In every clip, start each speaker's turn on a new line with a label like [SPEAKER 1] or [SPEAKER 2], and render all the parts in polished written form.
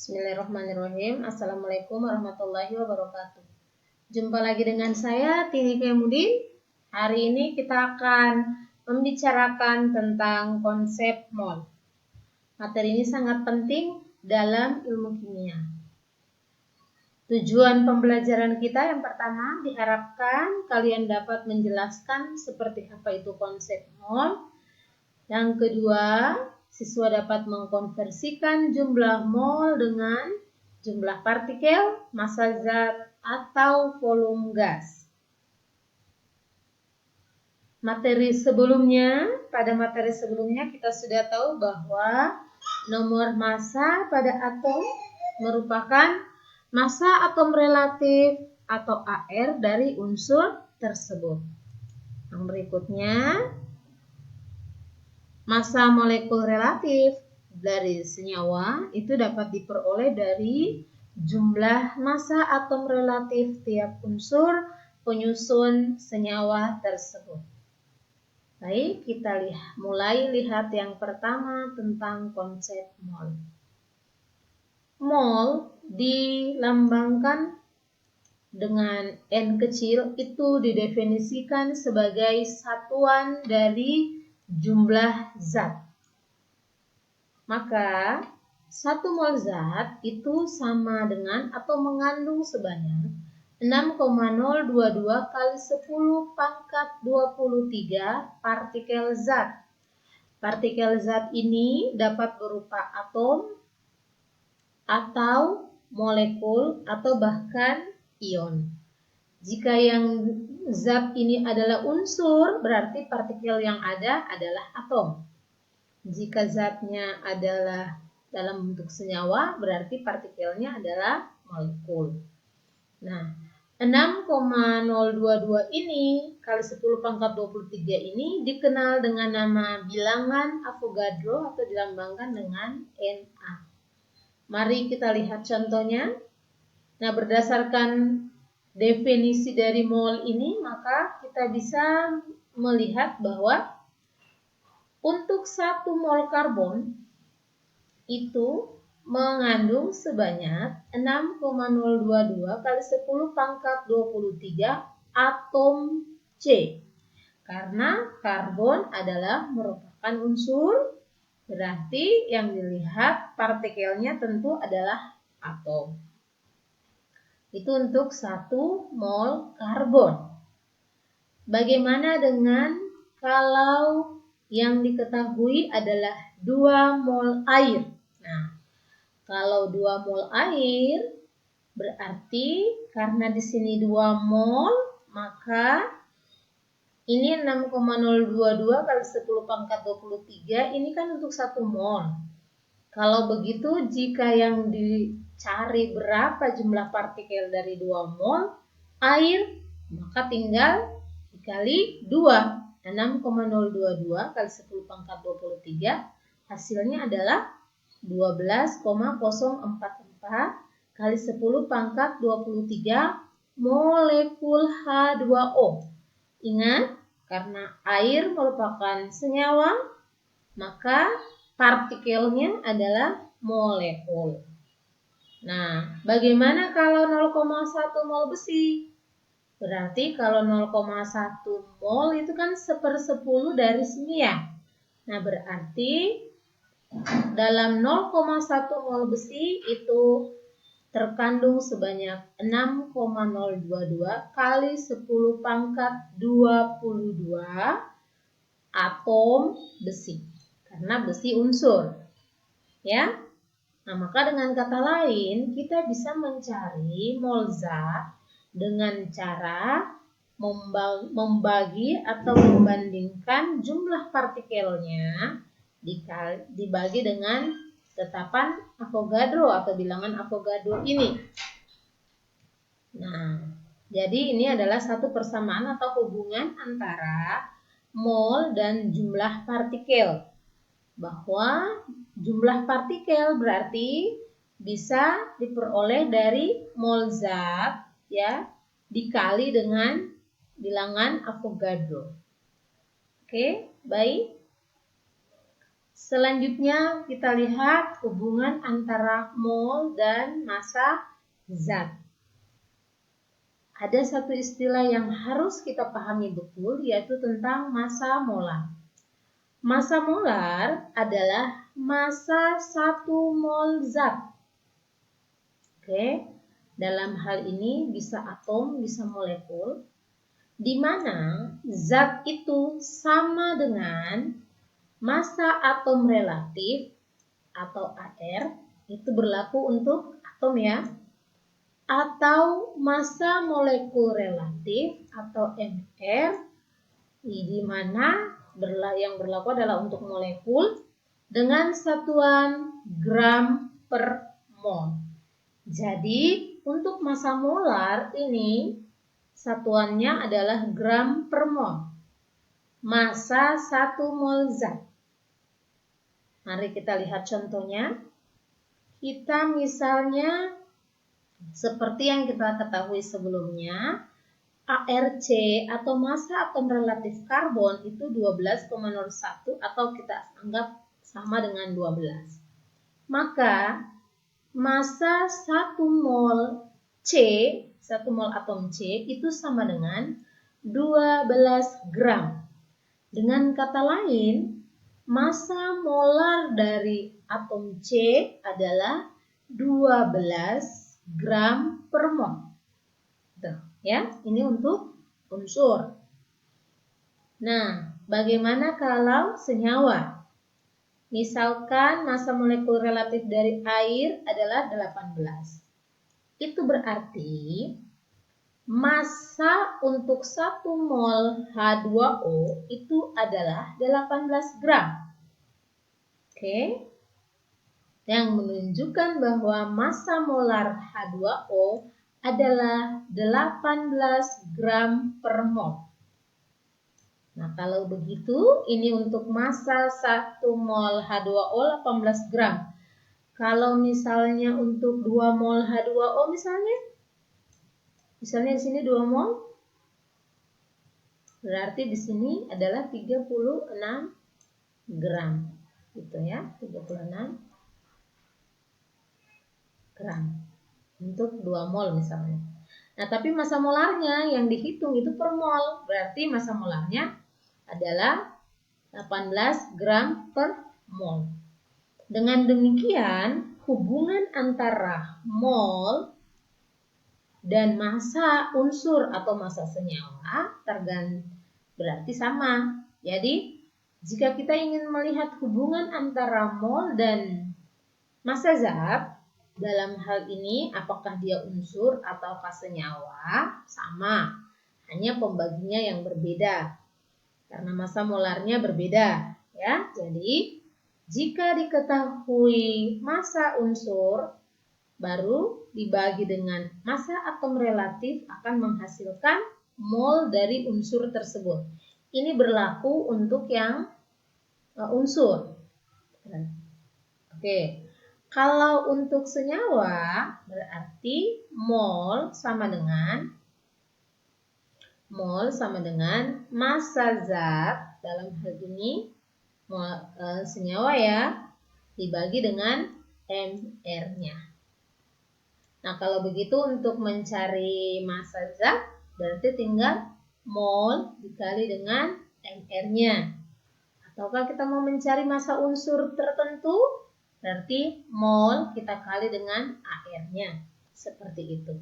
[SPEAKER 1] Bismillahirrahmanirrahim. Assalamualaikum warahmatullahi wabarakatuh. Jumpa lagi dengan saya Tini Kemudin. Hari ini kita akan membicarakan tentang konsep mol. Materi ini sangat penting dalam ilmu kimia. Tujuan pembelajaran kita yang pertama, diharapkan kalian dapat menjelaskan seperti apa itu konsep mol. Yang kedua, siswa dapat mengkonversikan jumlah mol dengan jumlah partikel, massa zat, atau volume gas. Pada materi sebelumnya kita sudah tahu bahwa nomor massa pada atom merupakan massa atom relatif atau AR dari unsur tersebut. Yang berikutnya, massa molekul relatif dari senyawa itu dapat diperoleh dari jumlah massa atom relatif tiap unsur penyusun senyawa tersebut. Baik, kita mulai lihat yang pertama tentang konsep mol. Mol dilambangkan dengan N kecil, itu didefinisikan sebagai satuan dari jumlah zat. Maka 1 mol zat itu sama dengan atau mengandung sebanyak 6,022 kali 10 pangkat 23 partikel zat. Partikel zat ini dapat berupa atom atau molekul atau bahkan ion. Jika yang zat ini adalah unsur, berarti partikel yang ada adalah atom. Jika zatnya adalah dalam bentuk senyawa, berarti partikelnya adalah molekul. Nah, 6,022 ini kali 10 pangkat 23 ini dikenal dengan nama bilangan Avogadro atau dilambangkan dengan Na. Mari kita lihat contohnya. Nah, berdasarkan definisi dari mol ini, maka kita bisa melihat bahwa untuk 1 mol karbon itu mengandung sebanyak 6,022 kali 10 pangkat 23 atom C. Karena karbon adalah merupakan unsur, berarti yang dilihat partikelnya tentu adalah atom. Itu untuk 1 mol karbon. Bagaimana dengan kalau yang diketahui adalah 2 mol air? Nah, kalau 2 mol air berarti karena di sini 2 mol, maka ini 6,022 kali 10 pangkat 23 ini kan untuk 1 mol. Kalau begitu, jika yang dicari berapa jumlah partikel dari 2 mol air, maka tinggal dikali 2. 6,022 kali 10 pangkat 23 hasilnya adalah 12,044 kali 10 pangkat 23 molekul H2O. Ingat, karena air merupakan senyawa, maka partikelnya adalah molekul. Nah, bagaimana kalau 0,1 mol besi? Berarti kalau 0,1 mol itu kan 1/10 dari semia. Nah, berarti dalam 0,1 mol besi itu terkandung sebanyak 6,022 kali 10 pangkat 22 atom besi. Karena besi unsur. Ya. Nah, maka dengan kata lain, kita bisa mencari mol zat dengan cara membagi atau membandingkan jumlah partikelnya dibagi dengan tetapan Avogadro atau bilangan Avogadro ini. Nah, jadi ini adalah satu persamaan atau hubungan antara mol dan jumlah partikel. Bahwa jumlah partikel berarti bisa diperoleh dari mol zat ya dikali dengan bilangan Avogadro. Oke, baik. Selanjutnya kita lihat hubungan antara mol dan massa zat. Ada satu istilah yang harus kita pahami betul, yaitu tentang massa molar. Massa molar adalah massa 1 mol zat. Oke, dalam hal ini bisa atom, bisa molekul, di mana zat itu sama dengan massa atom relatif atau AR, itu berlaku untuk atom ya, atau massa molekul relatif atau MR, di mana yang berlaku adalah untuk molekul dengan satuan gram per mol. Jadi untuk massa molar ini satuannya adalah gram per mol. Massa 1 mol zat. Mari kita lihat contohnya. Kita misalnya seperti yang kita ketahui sebelumnya, ARC atau massa atom relatif karbon itu 12,01 atau kita anggap sama dengan 12. Maka massa 1 mol C, 1 mol atom C itu sama dengan 12 gram. Dengan kata lain, massa molar dari atom C adalah 12 gram per mol. Tuh, ya, ini untuk unsur. Nah, bagaimana kalau senyawa? Misalkan massa molekul relatif dari air adalah 18. Itu berarti massa untuk 1 mol H2O itu adalah 18 gram. Oke. Yang menunjukkan bahwa massa molar H2O adalah 18 gram per mol. Nah, kalau begitu ini untuk massa 1 mol H2O 18 gram. Kalau misalnya untuk 2 mol H2O misalnya di sini 2 mol, berarti di sini adalah 36 gram. Gitu ya, 36 gram untuk 2 mol misalnya. Nah, tapi massa molarnya yang dihitung itu per mol, berarti massa molarnya adalah 18 gram per mol. Dengan demikian, hubungan antara mol dan massa unsur atau massa senyawa berarti sama. Jadi, jika kita ingin melihat hubungan antara mol dan massa zat, dalam hal ini apakah dia unsur atau senyawa, sama. Hanya pembaginya yang berbeda. Karena massa molarnya berbeda, ya. Jadi, jika diketahui massa unsur baru dibagi dengan massa atom relatif akan menghasilkan mol dari unsur tersebut. Ini berlaku untuk yang unsur. Oke. Kalau untuk senyawa berarti mol sama dengan massa zat, dalam hal ini senyawa ya, dibagi dengan MR-nya. Nah, kalau begitu untuk mencari massa zat berarti tinggal mol dikali dengan MR-nya. Ataukah kita mau mencari massa unsur tertentu, berarti mol kita kali dengan AR-nya. Seperti itu.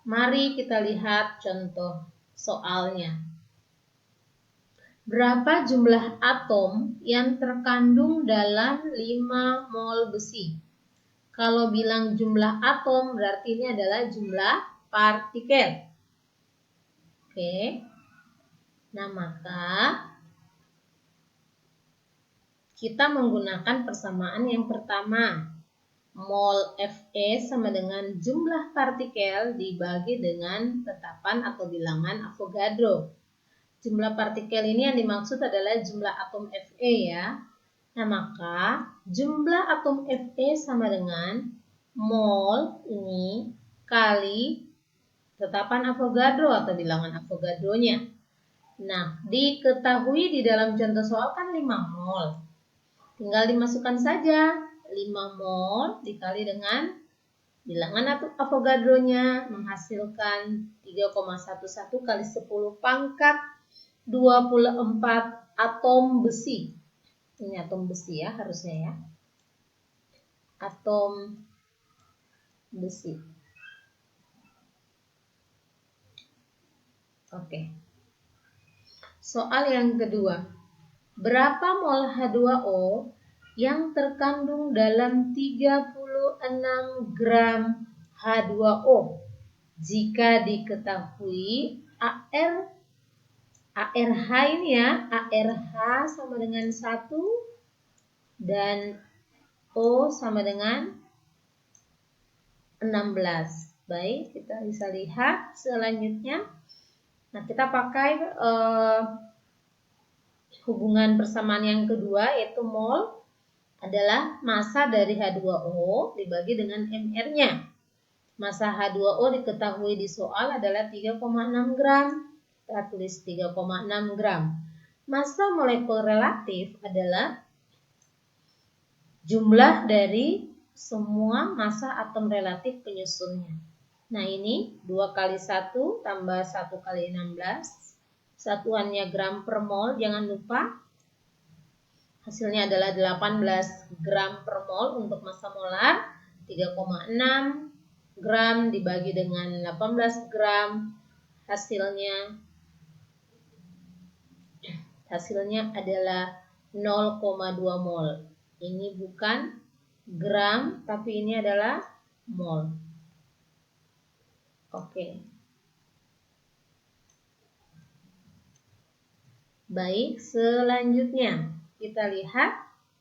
[SPEAKER 1] Mari kita lihat contoh soalnya. Berapa jumlah atom yang terkandung dalam 5 mol besi? Kalau bilang jumlah atom berarti ini adalah jumlah partikel. Oke. Nah, maka kita menggunakan persamaan yang pertama. Mol Fe sama dengan jumlah partikel dibagi dengan tetapan atau bilangan Avogadro. Jumlah partikel ini yang dimaksud adalah jumlah atom Fe ya. Nah, maka jumlah atom Fe sama dengan mol ini kali tetapan Avogadro atau bilangan Avogadronya. Nah, diketahui di dalam contoh soal kan 5 mol. Tinggal dimasukkan saja 5 mol dikali dengan bilangan Avogadro-nya menghasilkan 3,11 kali 10 pangkat 24 atom besi. Ini atom besi ya harusnya ya. Atom besi. Oke. Soal yang kedua. Berapa mol H2O yang terkandung dalam 36 gram H2O jika diketahui ARH ini ya, ARH sama dengan 1 dan O sama dengan 16. Baik, kita bisa lihat selanjutnya. Nah, kita pakai hubungan persamaan yang kedua, yaitu mol adalah massa dari H2O dibagi dengan MR-nya. Massa H2O diketahui di soal adalah 3,6 gram. Kita tulis 3,6 gram. Massa molekul relatif adalah jumlah dari semua massa atom relatif penyusunnya. Nah, ini 2 kali 1 tambah 1 kali 16. Satuannya gram per mol, jangan lupa. Hasilnya adalah 18 gram per mol untuk massa molar. 3,6 gram dibagi dengan 18 gram. Hasilnya adalah 0,2 mol. Ini bukan gram, tapi ini adalah mol. Oke. Baik, selanjutnya kita lihat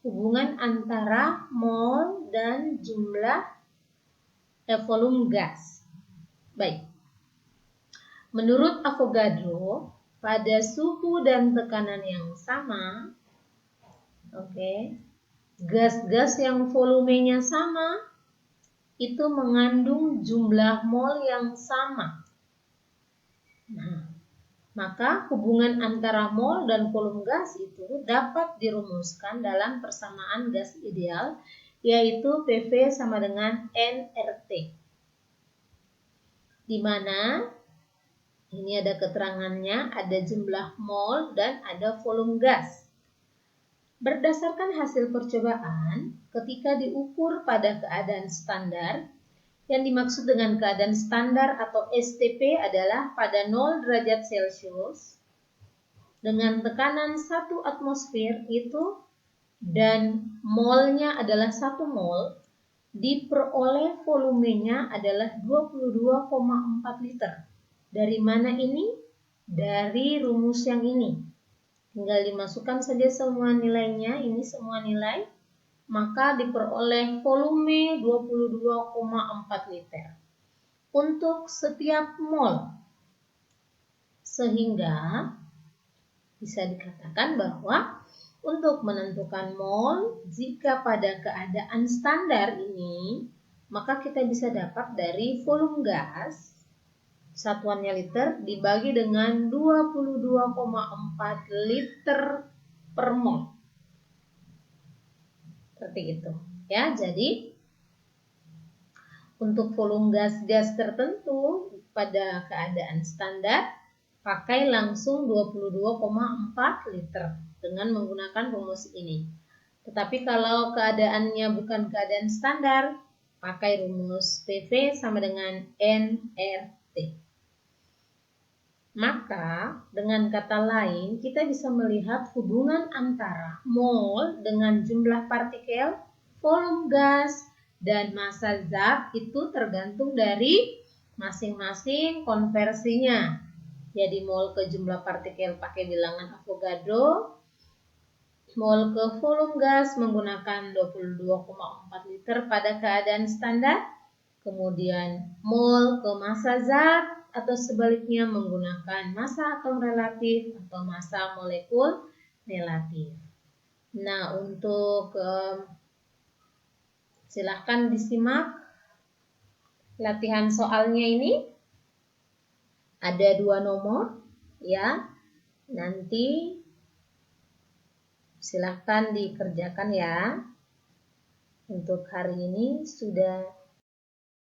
[SPEAKER 1] hubungan antara mol dan jumlah volume gas. Baik. Menurut Avogadro, pada suhu dan tekanan yang sama, gas-gas yang volumenya sama itu mengandung jumlah mol yang sama. Nah, maka hubungan antara mol dan volume gas itu dapat dirumuskan dalam persamaan gas ideal, yaitu PV sama dengan nRT. Di mana ini ada keterangannya, ada jumlah mol dan ada volume gas. Berdasarkan hasil percobaan, ketika diukur pada keadaan standar, yang dimaksud dengan keadaan standar atau STP adalah pada 0 derajat Celcius dengan tekanan 1 atmosfer itu dan molnya adalah 1 mol, diperoleh volumenya adalah 22,4 liter. Dari mana ini? Dari rumus yang ini. Tinggal dimasukkan saja semua nilainya, ini semua nilai. Maka diperoleh volume 22,4 liter untuk setiap mol. Sehingga bisa dikatakan bahwa untuk menentukan mol, jika pada keadaan standar ini, maka kita bisa dapat dari volume gas, satuannya liter, dibagi dengan 22,4 liter per mol. Seperti itu ya. Jadi untuk volume gas-gas tertentu pada keadaan standar pakai langsung 22,4 liter dengan menggunakan rumus ini. Tetapi kalau keadaannya bukan keadaan standar, pakai rumus PV sama dengan nRT. Maka dengan kata lain kita bisa melihat hubungan antara mol dengan jumlah partikel, volume gas, dan massa zat itu tergantung dari masing-masing konversinya. Jadi mol ke jumlah partikel pakai bilangan Avogadro, mol ke volume gas menggunakan 22,4 liter pada keadaan standar, kemudian mol ke massa zat atau sebaliknya menggunakan massa atom relatif atau massa molekul relatif. Nah, untuk silahkan disimak latihan soalnya ini. Ada 2 nomor ya. Nanti Silahkan dikerjakan ya. Untuk hari ini sudah